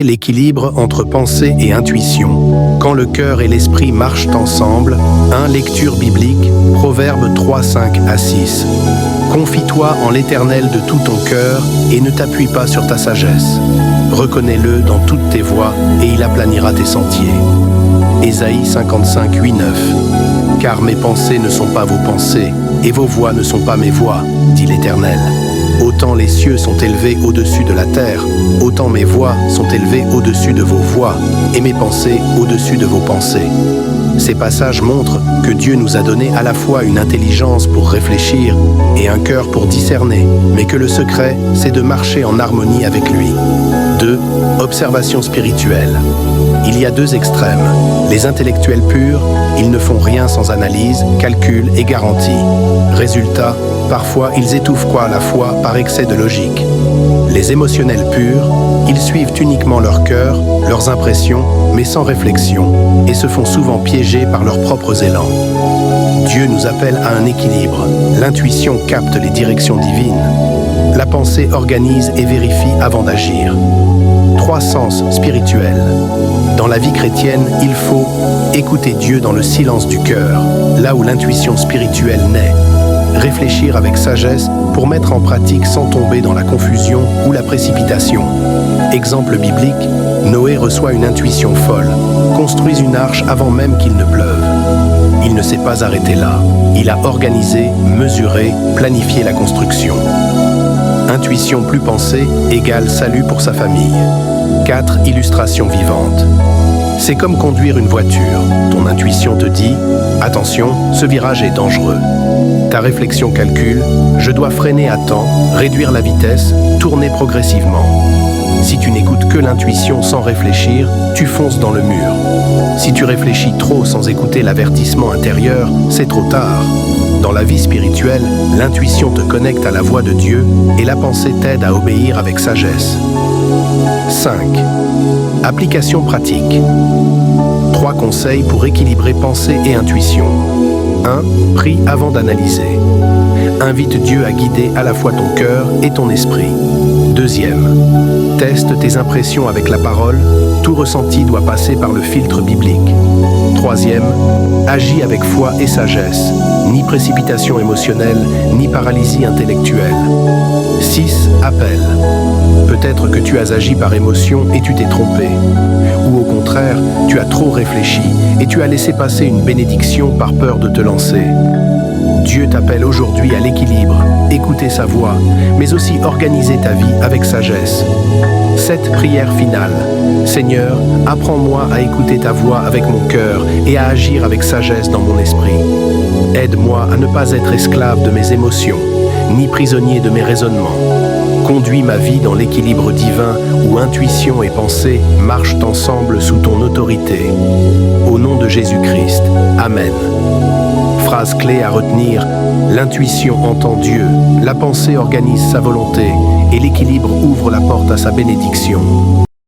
L'équilibre entre pensée et intuition. Quand le cœur et l'esprit marchent ensemble, 1. Lecture biblique, Proverbes 3, 5 à 6. Confie-toi en l'Éternel de tout ton cœur et ne t'appuie pas sur ta sagesse. Reconnais-le dans toutes tes voies et il aplanira tes sentiers. Ésaïe 55, 8, 9. Car mes pensées ne sont pas vos pensées et vos voies ne sont pas mes voies, dit l'Éternel. Autant les cieux sont élevés au-dessus de la terre, autant mes voies sont élevées au-dessus de vos voies, et mes pensées au-dessus de vos pensées. Ces passages montrent que Dieu nous a donné à la fois une intelligence pour réfléchir et un cœur pour discerner, mais que le secret, c'est de marcher en harmonie avec lui. 2. Observation spirituelle. Il y a deux extrêmes. Les intellectuels purs, ils ne font rien sans analyse, calcul et garantie. Résultat, parfois ils étouffent la foi par excès de logique. Les émotionnels purs, ils suivent uniquement leur cœur, leurs impressions, mais sans réflexion, et se font souvent piéger par leurs propres élans. Dieu nous appelle à un équilibre. L'intuition capte les directions divines. La pensée organise et vérifie avant d'agir. 3 sens spirituels. Dans la vie chrétienne, il faut écouter Dieu dans le silence du cœur, là où l'intuition spirituelle naît. Réfléchir avec sagesse pour mettre en pratique sans tomber dans la confusion ou la précipitation. Exemple biblique, Noé reçoit une intuition folle. Construise une arche avant même qu'il ne pleuve. Il ne s'est pas arrêté là. Il a organisé, mesuré, planifié la construction. Intuition plus pensée égale salut pour sa famille. 4 illustrations vivantes. C'est comme conduire une voiture. Ton intuition te dit « Attention, ce virage est dangereux ». Ta réflexion calcule « Je dois freiner à temps, réduire la vitesse, tourner progressivement ». Si tu n'écoutes que l'intuition sans réfléchir, tu fonces dans le mur. Si tu réfléchis trop sans écouter l'avertissement intérieur, c'est trop tard. Dans la vie spirituelle, l'intuition te connecte à la voix de Dieu et la pensée t'aide à obéir avec sagesse. 5. Application pratique. 3 conseils pour équilibrer pensée et intuition. 1. Prie avant d'analyser. Invite Dieu à guider à la fois ton cœur et ton esprit. 2. Teste tes impressions avec la parole. Tout ressenti doit passer par le filtre biblique. 3. Agis avec foi et sagesse. Ni précipitation émotionnelle, ni paralysie intellectuelle. 6. Appel. Peut-être que tu as agi par émotion et tu t'es trompé. Ou au contraire, tu as trop réfléchi et tu as laissé passer une bénédiction par peur de te lancer. Dieu t'appelle aujourd'hui à l'équilibre, écouter sa voix, mais aussi organiser ta vie avec sagesse. 7 prières finales. Seigneur, apprends-moi à écouter ta voix avec mon cœur et à agir avec sagesse dans mon esprit. Aide-moi à ne pas être esclave de mes émotions, ni prisonnier de mes raisonnements. Conduis ma vie dans l'équilibre divin où intuition et pensée marchent ensemble sous ton autorité. Au nom de Jésus-Christ. Amen. Phrase clé à retenir, l'intuition entend Dieu, la pensée organise sa volonté et l'équilibre ouvre la porte à sa bénédiction.